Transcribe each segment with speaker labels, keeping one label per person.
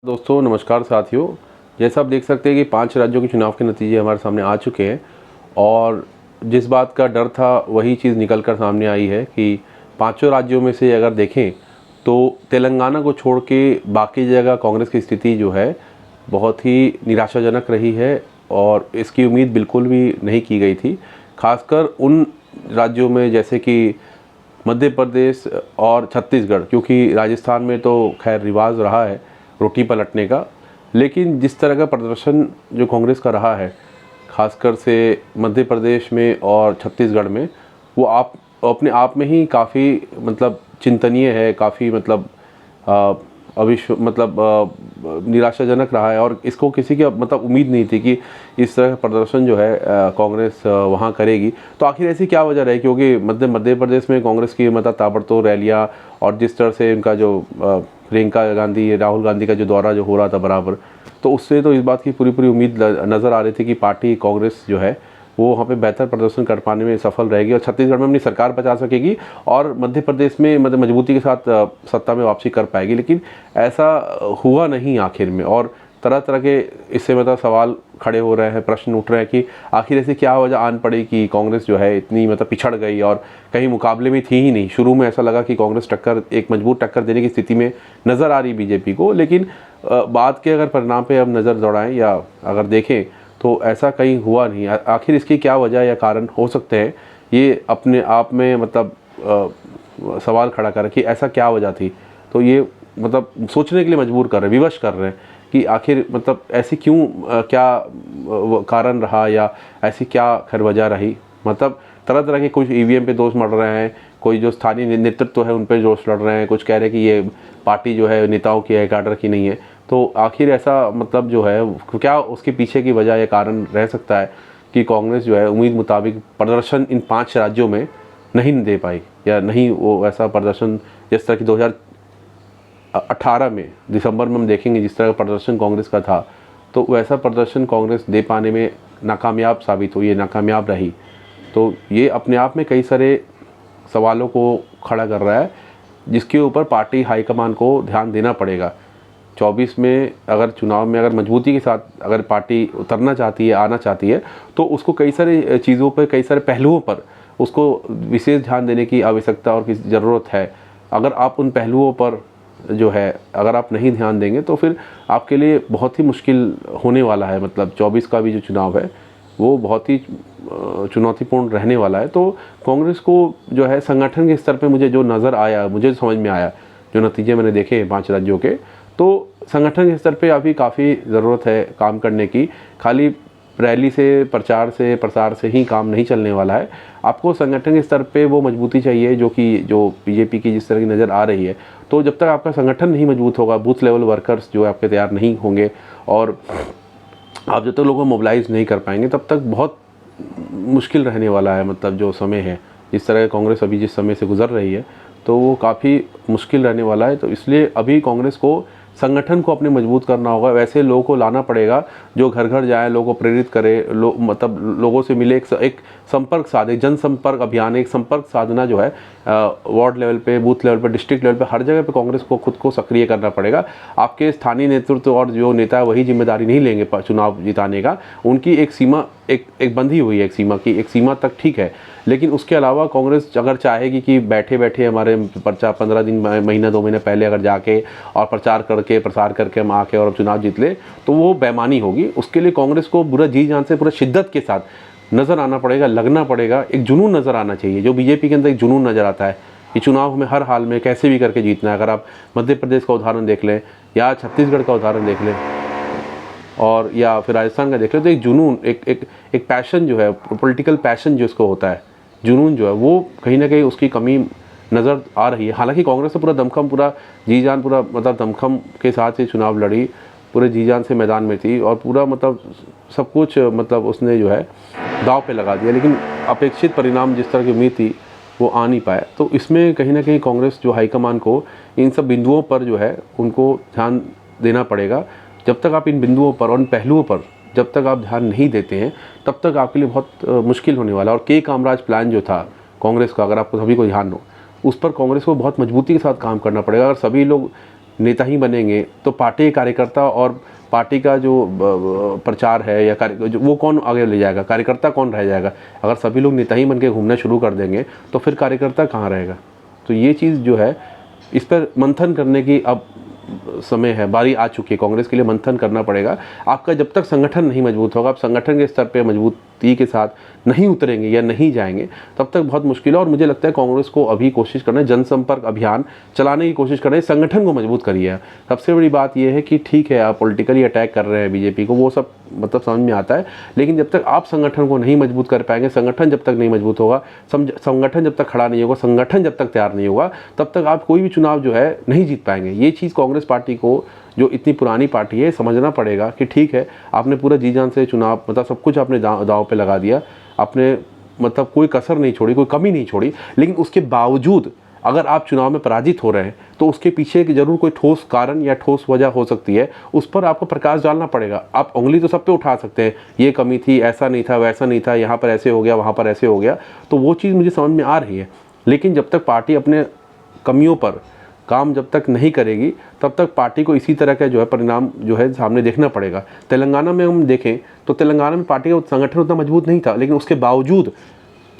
Speaker 1: दोस्तों नमस्कार साथियों। जैसा आप देख सकते हैं कि 5 राज्यों के चुनाव के नतीजे हमारे सामने आ चुके हैं और जिस बात का डर था वही चीज़ निकल कर सामने आई है कि पांचों राज्यों में से अगर देखें तो तेलंगाना को छोड़ के बाकी जगह कांग्रेस की स्थिति जो है बहुत ही निराशाजनक रही है और इसकी उम्मीद बिल्कुल भी नहीं की गई थी। खासकर उन राज्यों में जैसे कि मध्य प्रदेश और छत्तीसगढ़, क्योंकि राजस्थान में तो खैर रिवाज रहा है रोटी पलटने का, लेकिन जिस तरह का प्रदर्शन जो कांग्रेस का रहा है खासकर से मध्य प्रदेश में और छत्तीसगढ़ में, वो आप अपने आप में ही काफ़ी मतलब चिंतनीय है, काफ़ी मतलब निराशाजनक रहा है और इसको किसी की मतलब उम्मीद नहीं थी कि इस तरह का प्रदर्शन जो है कांग्रेस वहाँ करेगी। तो आखिर ऐसी क्या वजह रही? क्योंकि मध्य प्रदेश में कांग्रेस की मतलब ताबड़तोड़ रैलियाँ और जिस तरह से इनका जो प्रियंका गांधी राहुल गांधी का जो दौरा जो हो रहा था बराबर, तो उससे तो इस बात की पूरी उम्मीद नज़र आ रही थी कि पार्टी कांग्रेस जो है वो वहाँ पे बेहतर प्रदर्शन कर पाने में सफल रहेगी और छत्तीसगढ़ में अपनी सरकार बचा सकेगी और मध्य प्रदेश में मतलब मजबूती के साथ सत्ता में वापसी कर पाएगी। लेकिन ऐसा हुआ नहीं आखिर में और तरह तरह के इससे मतलब सवाल खड़े हो रहे हैं, प्रश्न उठ रहे हैं कि आखिर ऐसी क्या वजह आन पड़ी कि कांग्रेस जो है इतनी मतलब पिछड़ गई और कहीं मुकाबले में थी ही नहीं। शुरू में ऐसा लगा कि कांग्रेस एक मजबूत टक्कर देने की स्थिति में नज़र आ रही बीजेपी को, लेकिन बाद के अगर परिणाम पे अब नज़र दौड़ाएं या अगर देखें तो ऐसा कहीं हुआ नहीं। आखिर इसकी क्या वजह या कारण हो सकते हैं, ये अपने आप में मतलब सवाल खड़ा कर कि ऐसा क्या वजह थी। तो ये मतलब सोचने के लिए मजबूर कर रहे हैं, विवश कर रहे हैं कि आखिर मतलब ऐसी क्यों क्या कारण रहा या ऐसी क्या खैर वजह रही। मतलब तरह तरह के कुछ ईवीएम पे दोष मढ़ रहे हैं, कोई जो स्थानीय नेतृत्व है उन पे दोष लड़ रहे हैं, कुछ कह रहे हैं कि ये पार्टी जो है नेताओं की है, कैडर की नहीं है। तो आखिर ऐसा मतलब जो है क्या उसके पीछे की वजह या कारण रह सकता है कि कांग्रेस जो है उम्मीद मुताबिक प्रदर्शन इन 5 राज्यों में नहीं दे पाई या नहीं वो ऐसा प्रदर्शन जिस तरह की 2018 में दिसंबर में हम देखेंगे जिस तरह का प्रदर्शन कांग्रेस का था, तो वैसा प्रदर्शन कांग्रेस दे पाने में नाकामयाब साबित हुई, नाकामयाब रही। तो ये अपने आप में कई सारे सवालों को खड़ा कर रहा है जिसके ऊपर पार्टी हाईकमान को ध्यान देना पड़ेगा। 24 में अगर चुनाव में अगर मजबूती के साथ अगर पार्टी उतरना चाहती है, आना चाहती है, तो उसको कई सारे चीज़ों पर, कई सारे पहलुओं पर उसको विशेष ध्यान देने की आवश्यकता और की ज़रूरत है। अगर आप उन पहलुओं पर जो है अगर आप नहीं ध्यान देंगे तो फिर आपके लिए बहुत ही मुश्किल होने वाला है। मतलब 24 का भी जो चुनाव है वो बहुत ही चुनौतीपूर्ण रहने वाला है। तो कांग्रेस को जो है संगठन के स्तर पे मुझे जो नज़र आया, मुझे समझ में आया, जो नतीजे मैंने देखे 5 राज्यों के, तो संगठन के स्तर पे अभी काफ़ी ज़रूरत है काम करने की। खाली रैली से, प्रचार से, प्रसार से ही काम नहीं चलने वाला है। आपको संगठन के स्तर पे वो मजबूती चाहिए जो बीजेपी की जिस तरह की नज़र आ रही है। तो जब तक आपका संगठन नहीं मजबूत होगा, बूथ लेवल वर्कर्स जो आपके तैयार नहीं होंगे और आप जब तक लोगों को मोबिलाइज़ नहीं कर पाएंगे तब तक बहुत मुश्किल रहने वाला है। मतलब जो समय है, जिस तरह कांग्रेस अभी जिस समय से गुजर रही है, तो वो काफ़ी मुश्किल रहने वाला है। तो इसलिए अभी कांग्रेस को संगठन को अपने मजबूत करना होगा। वैसे लोगों को लाना पड़ेगा जो घर घर जाए, लोगों को प्रेरित करे, मतलब लोगों से मिले, एक संपर्क साधे, जनसंपर्क अभियान, एक संपर्क साधना जो है वार्ड लेवल पे, बूथ लेवल पे, डिस्ट्रिक्ट लेवल पे, हर जगह पे कांग्रेस को खुद को सक्रिय करना पड़ेगा। आपके स्थानीय नेतृत्व और जो नेता है वही जिम्मेदारी नहीं लेंगे चुनाव जिताने का। उनकी एक सीमा एक बंधी हुई है, एक सीमा तक ठीक है, लेकिन उसके अलावा कांग्रेस अगर चाहेगी कि बैठे बैठे हमारे 15 दिन, महीना 2 महीने पहले अगर जाके और प्रचार करके, प्रसार करके हम आके और चुनाव जीत ले, तो वो बेईमानी होगी। उसके लिए कांग्रेस को पूरा जी जान से, पूरा शिद्दत के साथ नज़र आना पड़ेगा, लगना पड़ेगा। एक जुनून नज़र आना चाहिए, जो बीजेपी के अंदर एक जुनून नज़र आता है कि चुनाव में हर हाल में कैसे भी करके जीतना है। अगर आप मध्य प्रदेश का उदाहरण देख लें या छत्तीसगढ़ का उदाहरण देख लें और या फिर राजस्थान का देख लें, तो एक जुनून, एक पैशन जो है, पॉलिटिकल पैशन जो उसको होता है, जुनून जो है, वो कहीं ना कहीं उसकी कमी नज़र आ रही है। हालांकि कांग्रेस ने पूरा दमखम, पूरा जी जान, पूरा मतलब दमखम के साथ ही चुनाव लड़ी, पूरे जी जान से मैदान में थी और पूरा मतलब सब कुछ मतलब उसने जो है दाव पे लगा दिया, लेकिन अपेक्षित परिणाम जिस तरह की उम्मीद थी वो आ नहीं पाया। तो इसमें कहीं ना कहीं कांग्रेस जो हाईकमान को इन सब बिंदुओं पर जो है उनको ध्यान देना पड़ेगा। जब तक आप इन बिंदुओं पर और इन पहलुओं पर जब तक आप ध्यान नहीं देते हैं तब तक आपके लिए बहुत मुश्किल होने वाला है। और के कामराज प्लान जो था कांग्रेस का, अगर आपको सभी को ध्यान हो, उस पर कांग्रेस को बहुत मजबूती के साथ काम करना पड़ेगा। अगर सभी लोग नेता ही बनेंगे तो पार्टी के कार्यकर्ता और पार्टी का जो प्रचार है या वो कौन आगे ले जाएगा, कार्यकर्ता कौन रह जाएगा? अगर सभी लोग नेता ही बन के घूमना शुरू कर देंगे तो फिर कार्यकर्ता कहाँ रहेगा? तो ये चीज़ जो है, इस पर मंथन करने की अब समय है, बारी आ चुकी है। कांग्रेस के लिए मंथन करना पड़ेगा। आपका जब तक संगठन नहीं मजबूत होगा, आप संगठन के स्तर पे मजबूती के साथ नहीं उतरेंगे या नहीं जाएंगे, तब तक बहुत मुश्किल है। और मुझे लगता है कांग्रेस को अभी कोशिश करना है, जनसंपर्क अभियान चलाने की कोशिश करना है, संगठन को मजबूत करिए। सबसे बड़ी बात यह है कि ठीक है, आप पॉलिटिकली अटैक कर रहे हैं बीजेपी को, वो सब मतलब समझ में आता है, लेकिन जब तक आप संगठन को नहीं मजबूत कर पाएंगे, संगठन जब तक नहीं मजबूत होगा, संगठन जब तक खड़ा नहीं होगा, संगठन जब तक तैयार नहीं होगा, तब तक आप कोई भी चुनाव जो है नहीं जीत पाएंगे। ये चीज़ कांग्रेस पार्टी को, जो इतनी पुरानी पार्टी है, समझना पड़ेगा कि ठीक है, आपने पूरा जी जान से चुनाव मतलब सब कुछ आपने दांव पे लगा दिया, आपने मतलब कोई कसर नहीं छोड़ी, कोई कमी नहीं छोड़ी, लेकिन उसके बावजूद अगर आप चुनाव में पराजित हो रहे हैं तो उसके पीछे ज़रूर कोई ठोस कारण या ठोस वजह हो सकती है, उस पर आपको प्रकाश डालना पड़ेगा। आप उंगली तो सब पे उठा सकते हैं, ये कमी थी, ऐसा नहीं था, वैसा नहीं था, यहाँ पर ऐसे हो गया, वहाँ पर ऐसे हो गया, तो वो चीज़ मुझे समझ में आ रही है। लेकिन जब तक पार्टी अपने कमियों पर काम जब तक नहीं करेगी, तब तक पार्टी को इसी तरह का जो है परिणाम जो है सामने देखना पड़ेगा। तेलंगाना में हम देखें तो तेलंगाना में पार्टी का संगठन उतना मजबूत नहीं था, लेकिन उसके बावजूद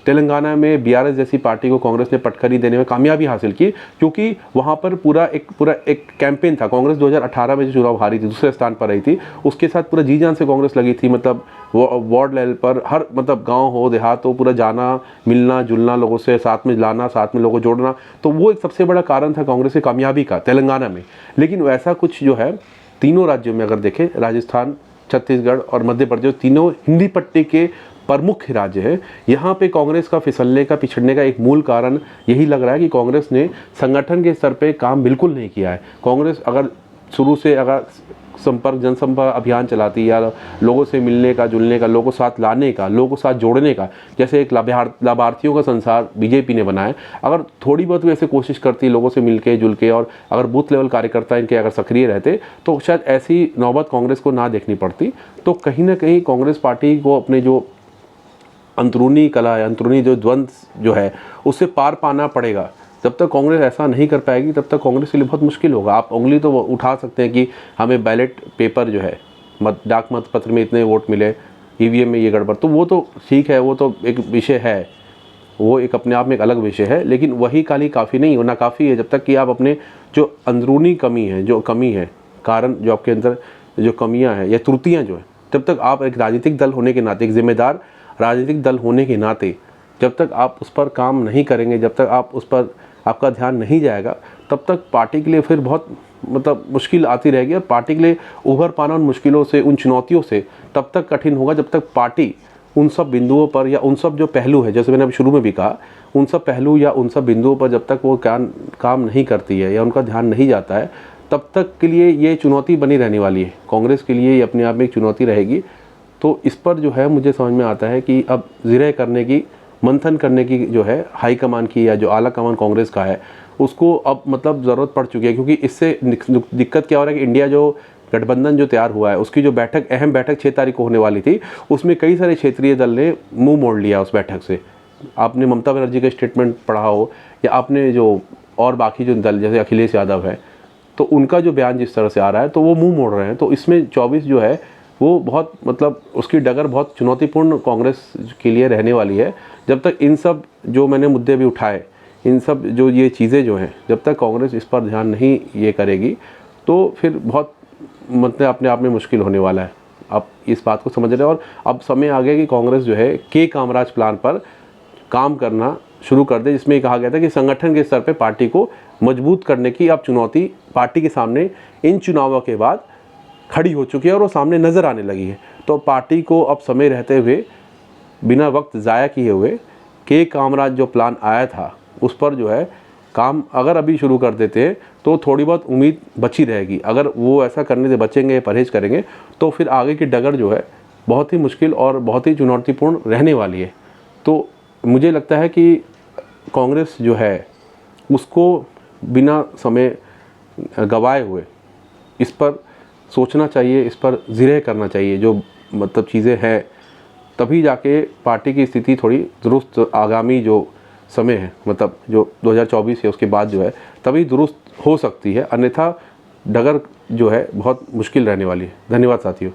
Speaker 1: तेलंगाना में बीआरएस जैसी पार्टी को कांग्रेस ने पटखनी देने में कामयाबी हासिल की, क्योंकि वहाँ पर पूरा एक कैंपेन था। कांग्रेस 2018 में जो चुनाव हारी थी, दूसरे स्थान पर रही थी, उसके साथ पूरा जी जान से कांग्रेस लगी थी। मतलब वार्ड लेवल पर हर मतलब गांव हो देहात हो, पूरा जाना, मिलना जुलना, लोगों से साथ में लाना, साथ में लोगों को जोड़ना, तो वो एक सबसे बड़ा कारण था कांग्रेस की कामयाबी का तेलंगाना में। लेकिन वैसा कुछ जो है तीनों राज्यों में अगर देखें, राजस्थान, छत्तीसगढ़ और मध्य प्रदेश, तीनों हिंदी पट्टी के प्रमुख राज्य है, यहाँ पे कांग्रेस का फिसलने का, पिछड़ने का एक मूल कारण यही लग रहा है कि कांग्रेस ने संगठन के स्तर पे काम बिल्कुल नहीं किया है। कांग्रेस अगर शुरू से अगर जनसंपर्क अभियान चलाती या लोगों से मिलने का, जुलने का, लोगों को साथ लाने का, लोगों को साथ जोड़ने का, जैसे एक लाभार्थियों का संसार बीजेपी ने बनाया, अगर थोड़ी बहुत वैसे कोशिश करती लोगों से मिल के जुल के, और अगर बूथ लेवल कार्यकर्ता इनके अगर सक्रिय रहते, तो शायद ऐसी नौबत कांग्रेस को ना देखनी पड़ती। तो कहीं ना कहीं कांग्रेस पार्टी को अपने जो अंदरूनी कला है, अंदरूनी जो द्वंद्व जो है, उससे पार पाना पड़ेगा। जब तक कांग्रेस ऐसा नहीं कर पाएगी, तब तक कांग्रेस के लिए बहुत मुश्किल होगा। आप उंगली तो उठा सकते हैं कि हमें बैलेट पेपर जो है, डाक मत पत्र में इतने वोट मिले, ईवीएम में ये गड़बड़, तो वो तो ठीक है, वो तो एक विषय है, वो एक अपने आप में एक अलग विषय है। लेकिन वही खाली काफ़ी नहीं होना, काफ़ी है जब तक कि आप अपने जो अंदरूनी कमी है, जो कमी है, कारण जो आपके अंदर जो कमियाँ हैं या त्रुटियाँ जो है, तब तक आप एक राजनीतिक दल होने के नाते, एक जिम्मेदार राजनीतिक दल होने के नाते, जब तक आप उस पर काम नहीं करेंगे, जब तक आप उस पर आपका ध्यान नहीं जाएगा, तब तक पार्टी के लिए फिर बहुत मतलब मुश्किल आती रहेगी। और पार्टी के लिए उभर पाना उन मुश्किलों से, उन चुनौतियों से तब तक कठिन होगा जब तक पार्टी उन सब बिंदुओं पर या उन सब जो पहलू है, जैसे मैंने अभी शुरू में भी कहा, उन सब पहलू या उन सब बिंदुओं पर जब तक वो काम नहीं करती है या उनका ध्यान नहीं जाता है, तब तक के लिए ये चुनौती बनी रहने वाली है। कांग्रेस के लिए ये अपने आप में एक चुनौती रहेगी। तो इस पर जो है मुझे समझ में आता है कि अब ज़िरे करने की, मंथन करने की जो है हाईकमान की या जो आला कमान कांग्रेस का है, उसको अब मतलब ज़रूरत पड़ चुकी है। क्योंकि इससे दिक्कत क्या हो रहा है कि इंडिया जो गठबंधन जो तैयार हुआ है, उसकी जो बैठक, अहम बैठक 6 तारीख को होने वाली थी, उसमें कई सारे क्षेत्रीय दल ने मुंह मोड़ लिया उस बैठक से। आपने ममता बनर्जी का स्टेटमेंट पढ़ा हो या आपने जो और बाकी जो दल जैसे अखिलेश यादव है, तो उनका जो बयान जिस तरह से आ रहा है, तो वो मुंह मोड़ रहे हैं। तो इसमें 24 जो है वो बहुत मतलब उसकी डगर बहुत चुनौतीपूर्ण कांग्रेस के लिए रहने वाली है। जब तक इन सब जो मैंने मुद्दे भी उठाए, इन सब जो ये चीज़ें जो हैं, जब तक कांग्रेस इस पर ध्यान नहीं ये करेगी, तो फिर बहुत मतलब अपने आप में मुश्किल होने वाला है। आप इस बात को समझ रहे हैं। और अब समय आ गया कि कांग्रेस जो है के कामराज प्लान पर काम करना शुरू कर दे, जिसमें कहा गया था कि संगठन के स्तर पर पार्टी को मजबूत करने की अब चुनौती पार्टी के सामने इन चुनावों के बाद खड़ी हो चुकी है और वो सामने नज़र आने लगी है। तो पार्टी को अब समय रहते हुए, बिना वक्त ज़ाया किए हुए, के कामराज जो प्लान आया था उस पर जो है काम अगर अभी शुरू कर देते हैं तो थोड़ी बहुत उम्मीद बची रहेगी। अगर वो ऐसा करने से बचेंगे, परहेज करेंगे, तो फिर आगे की डगर जो है बहुत ही मुश्किल और बहुत ही चुनौतीपूर्ण रहने वाली है। तो मुझे लगता है कि कांग्रेस जो है उसको बिना समय गंवाए हुए इस पर सोचना चाहिए, इस पर ज़िरे करना चाहिए जो मतलब चीज़ें हैं, तभी जाके पार्टी की स्थिति थोड़ी दुरुस्त आगामी जो समय है, मतलब जो 2024 है उसके बाद जो है, तभी दुरुस्त हो सकती है। अन्यथा डगर जो है बहुत मुश्किल रहने वाली है। धन्यवाद साथियों।